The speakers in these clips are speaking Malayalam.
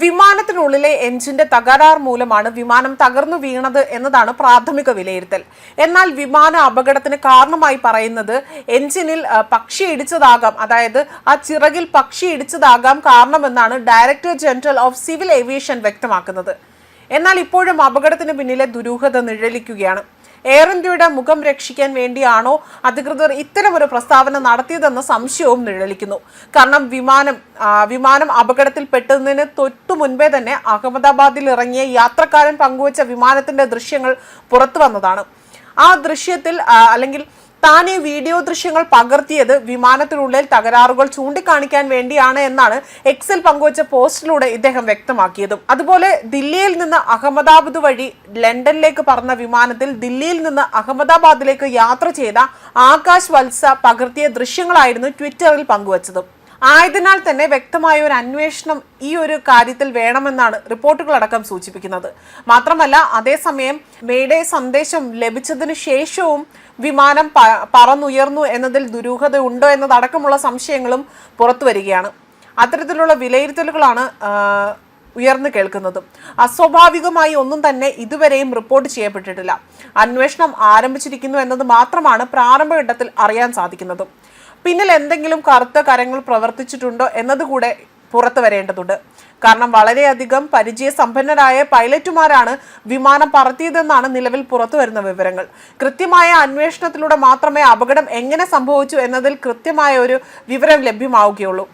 വിമാനത്തിനുള്ളിലെ എഞ്ചിന്റെ തകരാർ മൂലമാണ് വിമാനം തകർന്നു വീണത് എന്നതാണ് പ്രാഥമിക വിലയിരുത്തൽ. എന്നാൽ വിമാന അപകടത്തിന് കാരണമായി പറയുന്നത് എഞ്ചിനിൽ പക്ഷി ഇടിച്ചതാകാം, അതായത് ആ ചിറകിൽ പക്ഷി ഇടിച്ചതാകാം കാരണമെന്നാണ് director general of civil aviation വ്യക്തമാക്കുന്നത്. എന്നാൽ ഇപ്പോഴും അപകടത്തിന് പിന്നിലെ ദുരൂഹത നിഴലിക്കുകയാണ്. എയർ ഇന്ത്യയുടെ മുഖം രക്ഷിക്കാൻ വേണ്ടിയാണോ അധികൃതർ ഇത്തരമൊരു പ്രസ്താവന നടത്തിയതെന്ന സംശയവും നിഴലിക്കുന്നു. കാരണം വിമാനം അപകടത്തിൽപ്പെട്ടതിന് തൊട്ടു മുൻപേ തന്നെ അഹമ്മദാബാദിൽ ഇറങ്ങിയ യാത്രക്കാരൻ പങ്കുവച്ച വിമാനത്തിന്റെ ദൃശ്യങ്ങൾ പുറത്തു വന്നതാണ്. ആ ദൃശ്യത്തിൽ അല്ലെങ്കിൽ താൻ ഈ വീഡിയോ ദൃശ്യങ്ങൾ പകർത്തിയത് വിമാനത്തിനുള്ളിൽ തകരാറുകൾ ചൂണ്ടിക്കാണിക്കാൻ വേണ്ടിയാണ് എന്നാണ് എക്സിൽ പങ്കുവച്ച പോസ്റ്റിലൂടെ ഇദ്ദേഹം വ്യക്തമാക്കിയതും. അതുപോലെ ദില്ലിയിൽ നിന്ന് അഹമ്മദാബാദ് വഴി ലണ്ടനിലേക്ക് പറന്ന വിമാനത്തിൽ ദില്ലിയിൽ നിന്ന് അഹമ്മദാബാദിലേക്ക് യാത്ര ചെയ്ത ആകാശ് വത്സ പകർത്തിയ ദൃശ്യങ്ങളായിരുന്നു ട്വിറ്ററിൽ പങ്കുവച്ചതും. ആയതിനാൽ തന്നെ വ്യക്തമായ ഒരു അന്വേഷണം ഈ ഒരു കാര്യത്തിൽ വേണമെന്നാണ് റിപ്പോർട്ടുകളടക്കം സൂചിപ്പിക്കുന്നത്. മാത്രമല്ല അതേസമയം മേഡേ സന്ദേശം ലഭിച്ചതിന് ശേഷവും വിമാനം പറന്നുയർന്നു എന്നതിൽ ദുരൂഹത ഉണ്ടോ എന്നതടക്കമുള്ള സംശയങ്ങളും പുറത്തു വരികയാണ്. അത്തരത്തിലുള്ള വിലയിരുത്തലുകളാണ് ഉയർന്നു കേൾക്കുന്നതും. അസ്വാഭാവികമായി ഒന്നും തന്നെ ഇതുവരെയും റിപ്പോർട്ട് ചെയ്യപ്പെട്ടിട്ടില്ല. അന്വേഷണം ആരംഭിച്ചിരിക്കുന്നു എന്നത് മാത്രമാണ് പ്രാരംഭഘട്ടത്തിൽ അറിയാൻ സാധിക്കുന്നതും. പിന്നിൽ എന്തെങ്കിലും കറുത്ത കരങ്ങൾ പ്രവർത്തിച്ചിട്ടുണ്ടോ എന്നതുകൂടെ പുറത്തു വരേണ്ടതുണ്ട്. കാരണം വളരെയധികം പരിചയസമ്പന്നരായ പൈലറ്റുമാരാണ് വിമാനം പറത്തിയതെന്നാണ് നിലവിൽ പുറത്തു വരുന്ന വിവരങ്ങൾ. കൃത്യമായ അന്വേഷണത്തിലൂടെ മാത്രമേ അപകടം എങ്ങനെ സംഭവിച്ചു എന്നതിൽ കൃത്യമായ ഒരു വിവരം ലഭ്യമാവുകയുള്ളൂ.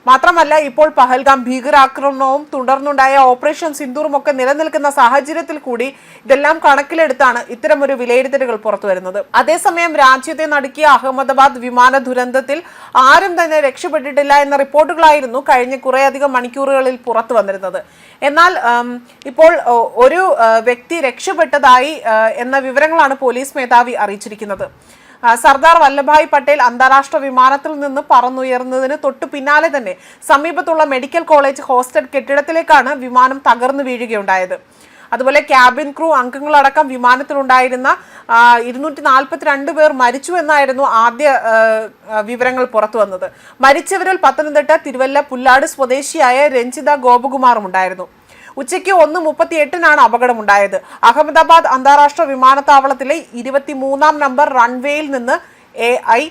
മാത്രമല്ല ഇപ്പോൾ പഹൽഗാം ഭീകരാക്രമണവും തുടർന്നുണ്ടായ ഓപ്പറേഷൻ സിന്ദൂറും ഒക്കെ നിലനിൽക്കുന്ന സാഹചര്യത്തിൽ കൂടി ഇതെല്ലാം കണക്കിലെടുത്താണ് ഇത്തരമൊരു വിലയിരുത്തലുകൾ പുറത്തു വരുന്നത്. അതേസമയം രാജ്യത്തെ നടുക്കിയ അഹമ്മദാബാദ് വിമാന ദുരന്തത്തിൽ ആരും തന്നെ രക്ഷപ്പെട്ടിട്ടില്ല എന്ന റിപ്പോർട്ടുകളായിരുന്നു കഴിഞ്ഞ കുറേയധികം മണിക്കൂറുകളിൽ പുറത്തു വന്നിരുന്നത്. എന്നാൽ ഇപ്പോൾ ഒരു വ്യക്തി രക്ഷപ്പെട്ടതായി എന്ന വിവരങ്ങളാണ് പോലീസ് മേധാവി അറിയിച്ചിരിക്കുന്നത്. സർദാർ വല്ലഭായ് പട്ടേൽ അന്താരാഷ്ട്ര വിമാനത്തിൽ നിന്ന് പറന്നുയർന്നതിന് തൊട്ടു പിന്നാലെ തന്നെ സമീപത്തുള്ള മെഡിക്കൽ കോളേജ് ഹോസ്റ്റൽ കെട്ടിടത്തിലേക്കാണ് വിമാനം തകർന്നു വീഴുകയുണ്ടായത്. അതുപോലെ ക്യാബിൻ ക്രൂ അംഗങ്ങളടക്കം വിമാനത്തിലുണ്ടായിരുന്ന 242 പേർ മരിച്ചു എന്നായിരുന്നു ആദ്യ വിവരങ്ങൾ പുറത്തു വന്നത്. മരിച്ചവരിൽ പത്തനംതിട്ട തിരുവല്ല പുല്ലാട് സ്വദേശിയായ രഞ്ജിത ഗോപകുമാറും ഉണ്ടായിരുന്നു. ഉച്ചയ്ക്ക് 1:38 അപകടമുണ്ടായത്. അഹമ്മദാബാദ് അന്താരാഷ്ട്ര വിമാനത്താവളത്തിലെ 23-ാം നമ്പർ റൺവേയിൽ നിന്ന് AI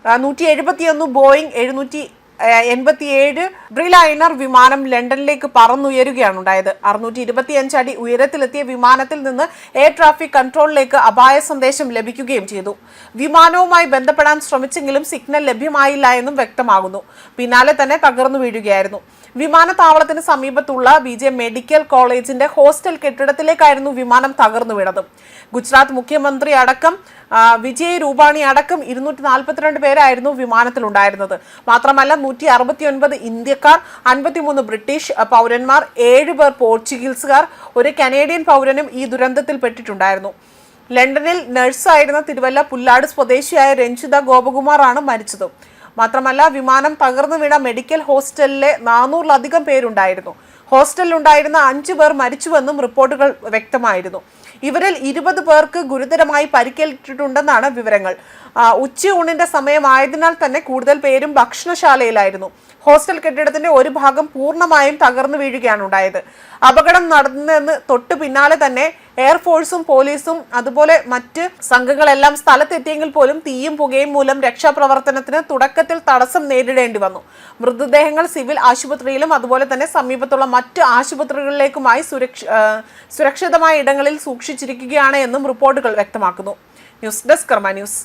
171 ബോയിങ് 787 ഡ്രീലൈനർ വിമാനം ലണ്ടനിലേക്ക് പറന്നുയരുകയാണ് ഉണ്ടായത്. 625 അടി ഉയരത്തിലെത്തിയ വിമാനത്തിൽ നിന്ന് എയർ ട്രാഫിക് കൺട്രോളിലേക്ക് അപായ സന്ദേശം ലഭിക്കുകയും ചെയ്തു. വിമാനവുമായി ബന്ധപ്പെടാൻ ശ്രമിച്ചെങ്കിലും സിഗ്നൽ ലഭ്യമായില്ല എന്നും വ്യക്തമാകുന്നു. പിന്നാലെ തന്നെ തകർന്നു വീഴുകയായിരുന്നു. വിമാനത്താവളത്തിന് സമീപത്തുള്ള BJ മെഡിക്കൽ കോളേജിന്റെ ഹോസ്റ്റൽ കെട്ടിടത്തിലേക്കായിരുന്നു വിമാനം തകർന്നു വീണത്. ഗുജറാത്ത് മുഖ്യമന്ത്രി അടക്കം വിജയ് രൂപാണി അടക്കം 242 പേരായിരുന്നു വിമാനത്തിലുണ്ടായിരുന്നത്. മാത്രമല്ല 169 ഇന്ത്യക്കാർ, 53 ബ്രിട്ടീഷ് പൗരന്മാർ, 7 പേർ പോർച്ചുഗീസുകാർ, ഒരു കനേഡിയൻ പൗരനും ഈ ദുരന്തത്തിൽ പെട്ടിട്ടുണ്ടായിരുന്നു. ലണ്ടനിൽ നഴ്സായിരുന്ന തിരുവല്ല പുല്ലാട് സ്വദേശിയായ രഞ്ജിത ഗോപകുമാറാണ് മരിച്ചത്. മാത്രമല്ല വിമാനം തകർന്നു വീണ മെഡിക്കൽ ഹോസ്റ്റലിലെ 400-ലധികം പേരുണ്ടായിരുന്നു. ഹോസ്റ്റലിലുണ്ടായിരുന്ന 5 പേർ മരിച്ചുവെന്നും റിപ്പോർട്ടുകൾ വ്യക്തമായിരുന്നു. ഇവരിൽ 20 പേർക്ക് ഗുരുതരമായി പരിക്കേറ്റിട്ടുണ്ടെന്നാണ് വിവരങ്ങൾ. ഉച്ചയൂണിന്റെ സമയമായതിനാൽ തന്നെ കൂടുതൽ പേരും ഭക്ഷണശാലയിലായിരുന്നു. ഹോസ്റ്റൽ കെട്ടിടത്തിന്റെ ഒരു ഭാഗം പൂർണ്ണമായും തകർന്നു വീഴുകയാണ് ഉണ്ടായത്. അപകടം നടന്നതിന് തൊട്ടു പിന്നാലെ തന്നെ എയർഫോഴ്സും പോലീസും അതുപോലെ മറ്റ് സംഘങ്ങളെല്ലാം സ്ഥലത്തെത്തിയെങ്കിൽ പോലും തീയും പുകയും മൂലം രക്ഷാപ്രവർത്തനത്തിന് തുടക്കത്തിൽ തടസ്സം നേരിടേണ്ടി വന്നു. മൃതദേഹങ്ങൾ സിവിൽ ആശുപത്രിയിലും അതുപോലെ തന്നെ സമീപത്തുള്ള മറ്റ് ആശുപത്രികളിലേക്കുമായി സുരക്ഷിതമായ ഇടങ്ങളിൽ സൂക്ഷിച്ചിരിക്കുകയാണ് എന്നും റിപ്പോർട്ടുകൾ വ്യക്തമാക്കുന്നു. ന്യൂസ് ഡെസ്ക് കർമ്മ ന്യൂസ്.